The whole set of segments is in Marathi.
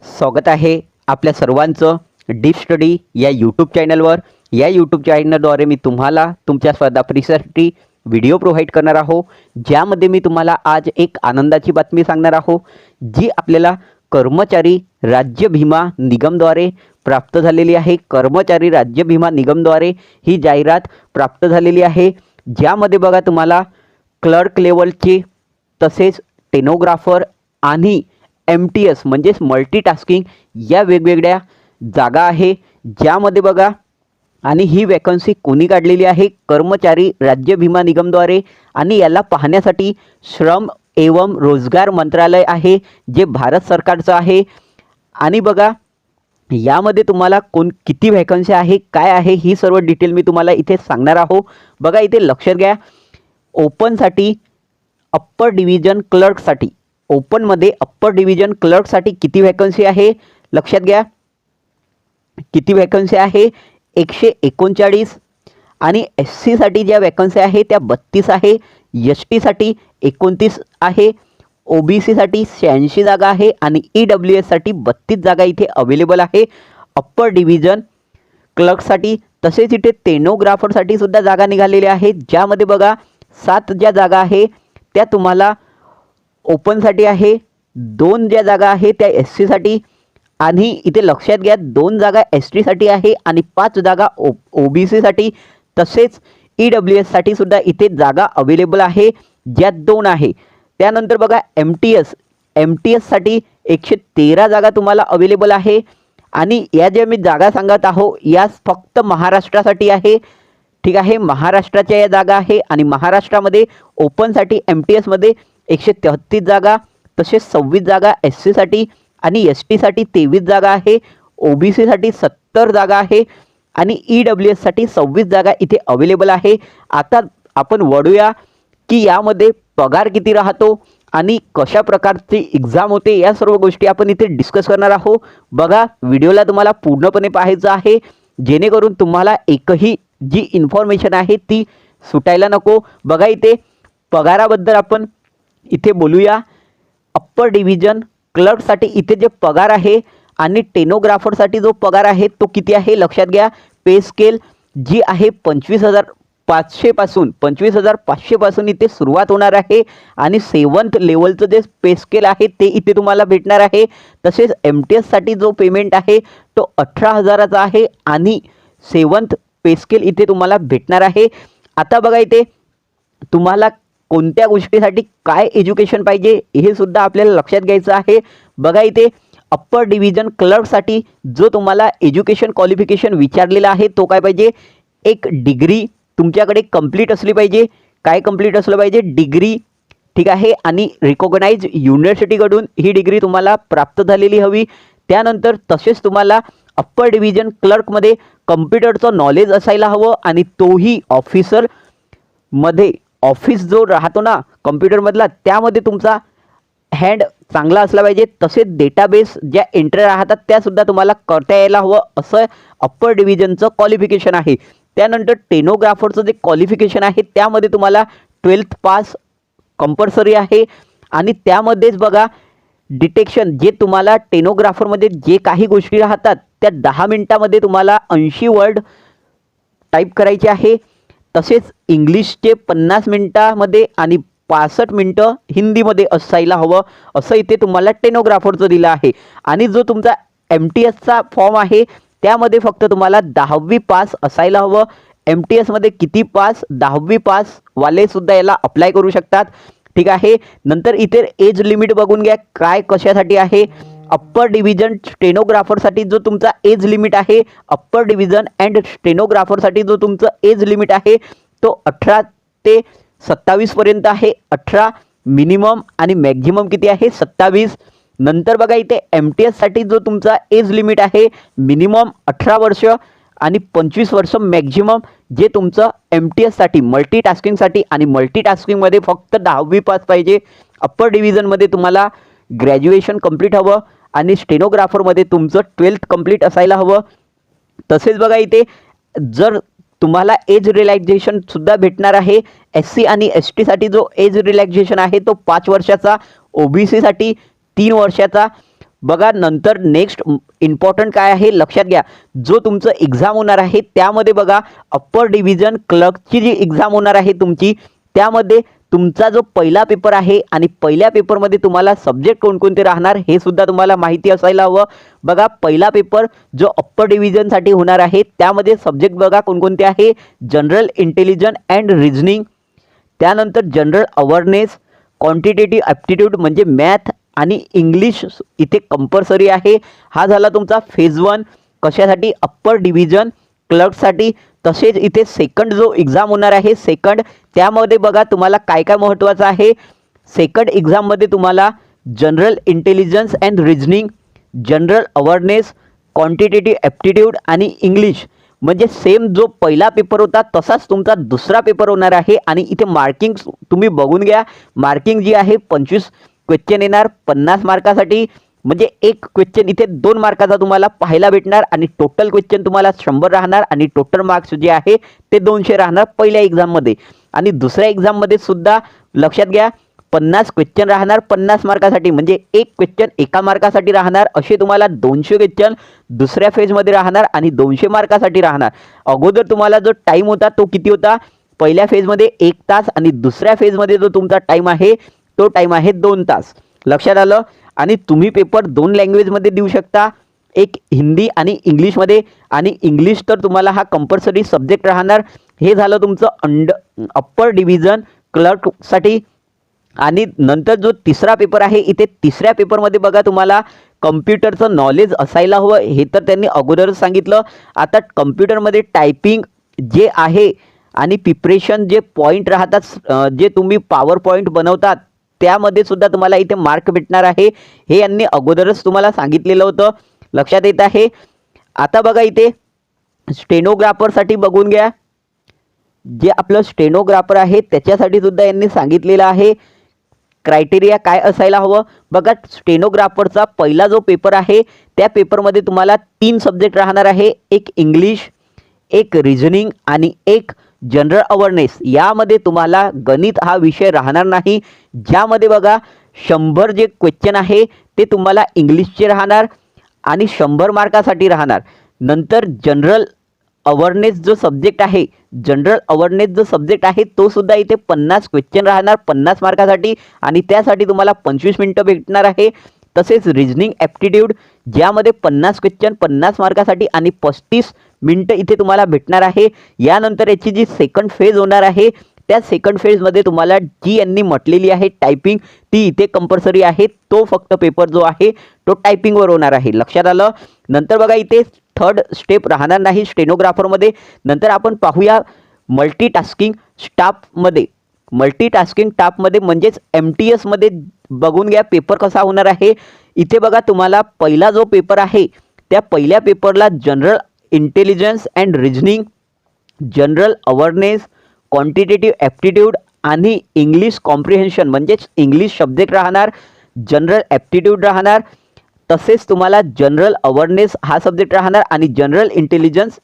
स्वागत आहे आपल्या सर्वांचं डीप स्टडी या यूट्यूब चॅनलवर। या यूट्यूब चॅनलद्वारे मी तुम्हाला तुमच्या स्पर्धा परीक्षेसाठी व्हिडिओ प्रोव्हाइड करणार आहो, ज्यामध्ये मी तुम्हाला आज एक आनंदाची बातमी सांगणार आहो, जी आपल्याला कर्मचारी राज्य विमा निगमद्वारे प्राप्त झालेली आहे। कर्मचारी राज्य विमा निगमद्वारे ही जाहिरात प्राप्त झालेली आहे, ज्यामध्ये बघा तुम्हाला क्लर्क लेवलचे तसेच टेनोग्राफर आणि MTS म्हणजेच मल्टीटास्किंग या वेगवेगळ्या जागा आहे, ज्यामध्ये बघा आणि ही वॅकन्सी कोणी काढलेली आहे, कर्मचारी राज्य विमा निगमद्वारे। आणि याला पाहण्यासाठी श्रम एवं रोजगार मंत्रालय आहे, जे भारत सरकारचं आहे। आणि बघा यामध्ये तुम्हाला किती वॅकन्सी आहे, काय आहे, ही सर्व डिटेल मी तुम्हाला इथे सांगणार आहो। बघा इथे लक्षात घ्या, ओपनसाठी अप्पर डिव्हिजन क्लर्कसाठी ओपनमध्ये अप्पर डिव्हिजन क्लर्कसाठी किती वॅकन्सी आहे लक्षात घ्या, किती वॅकन्सी आहे 139। आणि SC साठी ज्या वॅकन्सी आहे त्या 32 आहे, ST साठी 29 आहे, OBC साठी 86 जागा आहे आणि EWS साठी 32 जागा इथे अवेलेबल आहे अप्पर डिव्हिजन क्लर्कसाठी। तसेच इथे टेनोग्राफरसाठी सुद्धा जागा निघालेल्या आहेत, ज्यामध्ये बघा 7 ज्या जागा आहे त्या तुम्हाला ओपनसाठी आहे, 2 ज्या जागा आहे त्या SC साठी, आणि इथे लक्षात घ्या 2 जागा ST साठी आहे आणि 5 जागा OBC साठी। तसेच EWS साठी सुद्धा इथे जागा अवेलेबल आहे, ज्या 2 आहे। त्यानंतर बघा MTS साठी 113 जागा तुम्हाला अवेलेबल आहे। आणि या ज्या मी जागा सांगत आहो या फक्त महाराष्ट्रासाठी आहे, ठीक आहे। महाराष्ट्राच्या या जागा आहे आणि महाराष्ट्रामध्ये ओपनसाठी MTS मध्ये 133 जागा, तसेच 26 जागा SC साठी आणि ST साठी 23 जागा आहे, OBC साठी 70 जागा आहे आणि EWS साठी 26 जागा इथे अवेलेबल आहे। आता आपण वळूया की यामध्ये पगार किती राहतो आणि कशा प्रकारची एक्झाम होते, या सर्व गोष्टी आपण इथे डिस्कस करणार आहोत। बघा व्हिडिओला तुम्हाला पूर्णपणे पाहायचं आहे, जेणेकरून तुम्हाला एकही जी इन्फॉर्मेशन आहे ती सुटायला नको। बघा इथे पगाराबद्दल आपण इथे बोलूया। अप्पर डिव्हिजन क्लर्कसाठी इथे जे पगार आहे आणि टेनोग्राफरसाठी जो पगार आहे तो किती आहे लक्षात घ्या। पे स्केल जी आहे 25,500 पासून इथे सुरुवात होणार आहे आणि 7th लेवलचं जे पे स्केल आहे ते इथे तुम्हाला भेटणार आहे। तसेच MTS साठी जो पेमेंट आहे तो 18,000चा आहे आणि 7th पे स्केल इथे तुम्हाला भेटणार आहे। आता बघा इथे तुम्हाला कोणत्या गोष्टीसाठी काय एज्युकेशन पाहिजे हे सुद्धा आपल्याला लक्षात घ्यायचं आहे। बघा इथे अप्पर डिव्हिजन क्लर्कसाठी जो तुम्हाला एज्युकेशन क्वालिफिकेशन विचारलेला आहे तो काय पाहिजे, एक डिग्री तुमच्याकडे कंप्लीट असली पाहिजे। काय कंप्लीट असलं पाहिजे, डिग्री, ठीक आहे। आणि रिकॉग्नाइज युनिव्हर्सिटीकडून ही डिग्री तुम्हाला प्राप्त झालेली हवी। त्यानंतर तसेच तुम्हाला अप्पर डिव्हिजन क्लर्कमध्ये कम्प्युटरचं नॉलेज असायला हवं आणि तोही ऑफिसरमध्ये ऑफिस जो राहतो ना कम्प्युटरमधला त्यामध्ये तुमचा हँड चांगला असला पाहिजे। तसेच डेटाबेस ज्या एंट्री राहतात त्यासुद्धा तुम्हाला करता यायला हवं, असं अप्पर डिव्हिजनचं क्वालिफिकेशन आहे। त्यानंतर टेनोग्राफरचं जे क्वालिफिकेशन आहे त्यामध्ये तुम्हाला 12th पास कंपल्सरी आहे। आणि त्यामध्येच बघा डिटेक्शन जे तुम्हाला टेनोग्राफरमध्ये जे काही गोष्टी राहतात त्या 10 मिनिटामध्ये तुम्हाला 80 वर्ड टाईप करायचे आहे। तसेच इंग्लिशचे 50 मिनिटामध्ये आणि 65 मिनिटं हिंदीमध्ये असायला हवं, असं इथे तुम्हाला टेनोग्राफरचं दिलं आहे। आणि जो तुमचा MTSचा फॉर्म आहे त्यामध्ये फक्त तुम्हाला 10वी पास असायला हवं। MTS मध्ये किती पास, 10वी पास वाले सुद्धा याला अप्लाय करू शकतात, ठीक आहे। नंतर इथे एज लिमिट बघून घ्या काय कशासाठी आहे। अप्पर डिव्हिजन स्टेनोग्राफरसाठी जो तुमचा एज लिमिट आहे, अप्पर डिव्हिजन अँड स्टेनोग्राफरसाठी जो तुमचं एज लिमिट आहे तो 18 ते 27 पर्यंत आहे। 18 मिनिमम आणि मॅक्झिमम किती आहे 27। नंतर बघा इथे MTS साठी जो तुमचा एज लिमिट आहे मिनिमम 18 वर्ष आणि 25 वर्ष मॅक्झिमम, जे तुमचं MTS साठी मल्टीटास्किंगसाठी, आणि मल्टीटास्किंगमध्ये फक्त 10वी पास पाहिजे। अप्पर डिव्हिजनमध्ये तुम्हाला ग्रॅज्युएशन कंप्लीट हवं आणि स्टेनोग्राफरमध्ये तुमचं 12th कंप्लीट असायला हवं। तसेच बघा इथे जर तुम्हाला एज रिलॅक्सेशन सुद्धा भेटणार आहे। SC आणि ST साठी जो एज रिलॅक्सेशन आहे तो 5 वर्षाचा, OBC साठी 3 वर्षाचा, बघा नंतर नेक्स्ट इम्पॉर्टंट काय आहे लक्षात घ्या, जो तुमचं एक्झाम होणार आहे त्यामध्ये बघा अप्पर डिव्हिजन क्लर्कची जी एक्झाम होणार आहे तुमची, त्यामध्ये तुमचा जो पहिला पेपर आहे आणि पहिल्या पेपरमध्ये तुम्हाला सब्जेक्ट कोणकोणते राहणार हे सुद्धा तुम्हाला माहिती असायला हवं. बघा पहिला पेपर जो अप्पर डिव्हिजनसाठी होणार आहे त्यामध्ये सब्जेक्ट बघा कोणकोणते आहे, जनरल इंटेलिजन्स अँड रिझनिंग, त्यानंतर जनरल अवेअरनेस, क्वांटिटेटिव्ह ॲप्टिट्यूड म्हणजे मॅथ आणि इंग्लिश इथे कंपल्सरी आहे. हा झाला तुमचा फेज 1 कशासाठी, अप्पर डिव्हिजन क्लर्कसाठी. तसेच इथे सेकंड जो एक्झाम होणार आहे सेकंड, त्यामध्ये बघा तुम्हाला काय काय महत्त्वाचं आहे. सेकंड एक्झाममध्ये तुम्हाला general intelligence and reasoning, general awareness, quantitative aptitude आणि इंग्लिश म्हणजे सेम जो पहिला पेपर होता तसाच तुमचा दुसरा पेपर होणार आहे. आणि इथे मार्किंग तुम्ही बघून घ्या, मार्किंग जी आहे 25 क्वेश्चन येणार 50 मार्कासाठी, म्हणजे एक क्वेश्चन इथे 2 मार्काचा तुम्हाला पाहायला भेटणार आणि टोटल क्वेश्चन तुम्हाला 100 राहणार आणि टोटल मार्क्स जे आहे ते 200 राहणार पहिल्या एक्झाममध्ये. आणि दुसऱ्या एक्झाममध्ये सुद्धा लक्षात घ्या 50 क्वेश्चन राहणार 50 मार्कासाठी, म्हणजे एक क्वेश्चन 1 मार्कासाठी राहणार. असे तुम्हाला 200 क्वेश्चन दुसऱ्या फेजमध्ये राहणार आणि 200 मार्कासाठी राहणार. अगोदर तुम्हाला जो टाईम होता तो किती होता, पहिल्या फेजमध्ये 1 तास आणि दुसऱ्या फेजमध्ये जो तुमचा टाईम आहे तो टाईम आहे 2 तास. लक्षात आलं. आणि तुम्ही पेपर 2 लँग्वेजमध्ये देऊ शकता, एक हिंदी आणि इंग्लिशमध्ये. आणि इंग्लिश तर तुम्हाला हा कंपल्सरी सब्जेक्ट राहणार. हे झालं तुमचं अप्पर डिव्हिजन क्लर्कसाठी. आणि नंतर जो तिसरा पेपर आहे इथे तिसऱ्या पेपरमध्ये बघा तुम्हाला कम्प्युटरचं नॉलेज असायला हवं, हे तर त्यांनी अगोदरच सांगितलं. आता कम्प्युटरमध्ये टायपिंग जे आहे आणि प्रिपरेशन जे पॉईंट राहतात, जे तुम्ही पॉवर पॉईंट बनवतात त्यामध्ये सुद्धा तुम्हाला इथे मार्क भेटणार आहे. हे यांनी अगोदरच तुम्हाला सांगितलेलं होतं, लक्षात येत आहे. आता बघा इथे स्टेनोग्राफरसाठी बघून घ्या, जे आपलं स्टेनोग्राफर आहे त्याच्यासाठी सुद्धा यांनी सांगितलेलं आहे क्रायटेरिया काय असायला हवं. बघा स्टेनोग्राफरचा पहिला जो पेपर आहे त्या पेपरमध्ये तुम्हाला 3 सब्जेक्ट राहणार आहे, एक इंग्लिश, एक रिझनिंग आणि एक जनरल अवेअरनेस. यामध्ये तुम्हाला गणित हा विषय राहणार नाही, ज्यामध्ये बघा 100 जे क्वेश्चन आहे ते तुम्हाला इंग्लिशचे राहणार आणि 100 मार्कासाठी राहणार. नंतर जनरल अवेअरनेस जो सब्जेक्ट आहे, जनरल अवेअरनेस जो सब्जेक्ट आहे तो सुद्धा इथे 50 क्वेश्चन राहणार 50 मार्कासाठी आणि त्यासाठी तुम्हाला 25 मिनिटं भेटणार आहे. तसेच रिझनिंग ॲप्टिट्यूड ज्यामध्ये 50 क्वेश्चन 50 मार्कासाठी आणि 35 मिनिटं इथे तुम्हाला भेटणार आहे. यानंतर याची जी सेकंड फेज होणार आहे त्या सेकंड फेजमध्ये तुम्हाला जी यांनी म्हटलेली आहे टायपिंग ती इथे कंपल्सरी आहे. तो फक्त पेपर जो आहे तो टायपिंगवर होणार आहे. लक्षात आलं. नंतर बघा इथे थर्ड स्टेप राहणार नाही स्टेनोग्राफरमध्ये. नंतर आपण पाहूया मल्टीटास्किंग स्टाफमध्ये. मल्टीटास्किंग स्टाफमध्ये म्हणजेच MTS मध्ये बघून घ्या पेपर कसा होणार आहे. इथे बघा तुम्हाला पहिला जो पेपर आहे त्या पहिल्या पेपरला general intelligence and reasoning, general awareness, quantitative aptitude आणि इंग्लिश कॉम्प्रिहेन्शन म्हणजेच इंग्लिश सब्जेक्ट राहणार, जनरल ॲप्टिट्यूड राहणार. तसेच तुम्हाला जनरल अवेअरनेस हा सब्जेक्ट राहणार आणि जनरल इंटेलिजन्स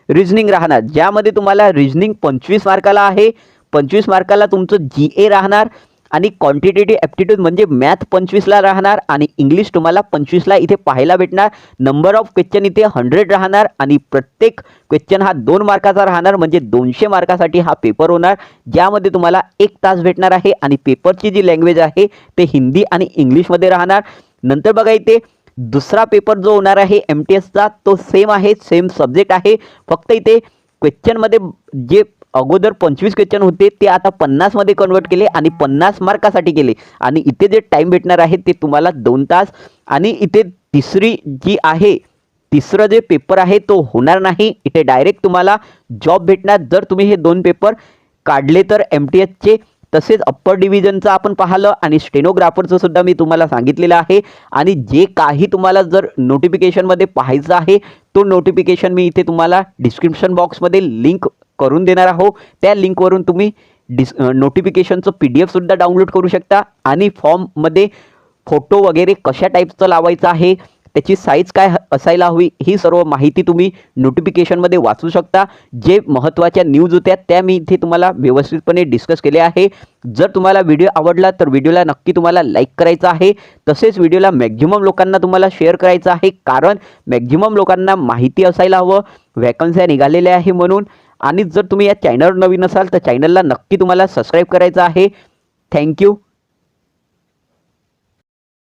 रिझनिंग राहणार, ज्यामध्ये तुम्हाला रिझनिंग 25 मार्काला आहे, 25 मार्काला तुमचं GA राहणार आणि क्वांटिटेटिव्ह ॲप्टिट्यूड म्हणजे मॅथ 25ला राहणार आणि इंग्लिश तुम्हाला 25ला इथे पाहायला भेटणार. नंबर ऑफ क्वेश्चन इथे 100 राहणार आणि प्रत्येक क्वेश्चन हा 2 मार्काचा राहणार, म्हणजे 200 मार्कासाठी हा पेपर होणार, ज्यामध्ये तुम्हाला 1 तास भेटणार आहे. आणि पेपरची जी लँग्वेज आहे ते हिंदी आणि इंग्लिशमध्ये राहणार. नंतर बघा इथे दुसरा पेपर जो होणार आहे MTSचा तो सेम आहे, सेम सब्जेक्ट आहे, फक्त इथे क्वेश्चनमध्ये जे अगोदर 25 क्वेश्चन होते ते आता 50 मध्ये कन्वर्ट केले आणि 50 मार्कासाठी केले. आणि इथे जे टाइम भेटणार आहे ते तुम्हाला 2 तास. आणि इथे तिसरी जी आहे तिसरं जे पेपर आहे तो होणार नाही, इथे डायरेक्ट तुम्हाला जॉब भेटणार जर तुम्ही हे 2 पेपर काढले तर MTSचे. तसेच अप्पर डिव्हिजनचं आपण पाहिलं आणि स्टेनोग्राफरचं सुद्धा मी तुम्हाला सांगितलेलं आहे. आणि जे काही तुम्हाला जर नोटिफिकेशनमध्ये पाहायचं आहे तो नोटिफिकेशन मी इथे तुम्हाला डिस्क्रिप्शन बॉक्समध्ये लिंक करून देणार आहोत. त्या लिंकवरून तुम्ही नोटिफिकेशनचं PDF सुद्धा डाउनलोड करू शकता. आणि फॉर्ममध्ये फोटो वगैरे कशा टाईपचं लावायचं आहे त्याची साईज काय असायला हवी, ही सर्व माहिती तुम्ही नोटिफिकेशनमध्ये वाचू शकता. जे महत्त्वाच्या न्यूज होत्या त्या मी इथे तुम्हाला व्यवस्थितपणे डिस्कस केले आहे. जर तुम्हाला व्हिडिओ आवडला तर व्हिडिओला नक्की तुम्हाला लाईक करायचं आहे. तसेच व्हिडिओला मॅक्झिमम लोकांना तुम्हाला शेअर करायचं आहे, कारण मॅक्झिमम लोकांना माहिती असायला हवं वॅकन्सी निघालेल्या आहे म्हणून. आणि जर तुम्ही या चॅनलवर नवीन असाल तर चॅनलला नक्की तुम्हाला सबस्क्राईब करायचं आहे. थँक्यू.